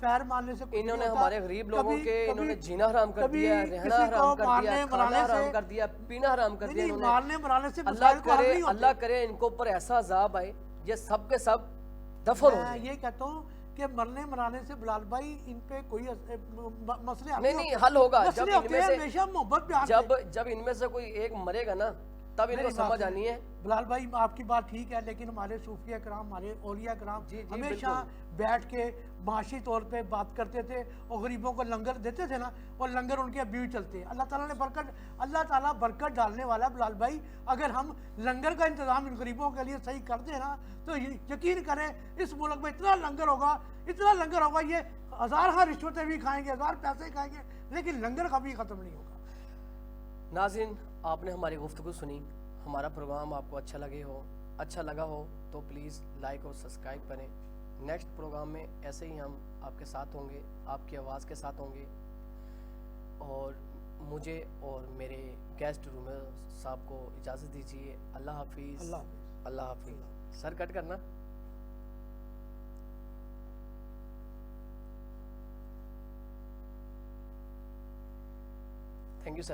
Fair मारने से कुछ इन्होंने नहीं होता। हमारे गरीब लोगों कभी- के कभी- इन्होंने जीना हराम कर कभी दिया, रहना किसी हराम को कर दिया, मारने खाना मराने हराम से कर दिया, पीना हराम कर दिया नहीं, इन्होंने। मारने मराने से अल्लाह मसाइल को हल करे, नहीं होते। अल्लाह करे इनको ऊपर ऐसा अजाब आए ये सब के सब दफन हो मैं जाए। ये कहता हूँ कि मरने मराने से बिलाल भाई इन पे कोई मसले आते नहीं होते नहीं हैं। हल होगा जब मसले होते इनमें हैं से हमेशा मोहब्बत प्यार से। जब इनमें से कोई एक मरेगा ना तब इनको मेरी बात समझ सुनिए। आनी है। बिलाल भाई आपकी बात ठीक है, लेकिन हमारे सूफिया कराम, हमारे औलिया कराम जी, जी, हमेशा बैठ के माशी तौर पे बात करते थे और गरीबों को लंगर देते थे ना, और लंगर उनके अभी भी चलते हैं। अल्लाह ताला ने अल्लाह ताला बरकत डालने वाला है बिलाल भाई। अगर हम लंगर का इंतज़ाम इन गरीबों के लिए सही कर दें ना, तो यकीन करें इस मुल्क में इतना लंगर होगा, ये 1000 रिश्वतें भी खाएंगे, 1000 पैसे खाएंगे, लेकिन लंगर कभी ख़त्म नहीं होगा। नाज़रीन, आपने हमारी गुफ्तगू सुनी, हमारा प्रोग्राम आपको अच्छा लगा हो तो प्लीज़ लाइक और सब्सक्राइब करें। नेक्स्ट प्रोग्राम में ऐसे ही हम आपके साथ होंगे, आपकी आवाज़ के साथ होंगे, और मुझे और मेरे गेस्ट रूमर साहब को इजाज़त दीजिए। अल्लाह हाफिज़। अल्लाह हाफिज़। सर कट करना। Thank you sir.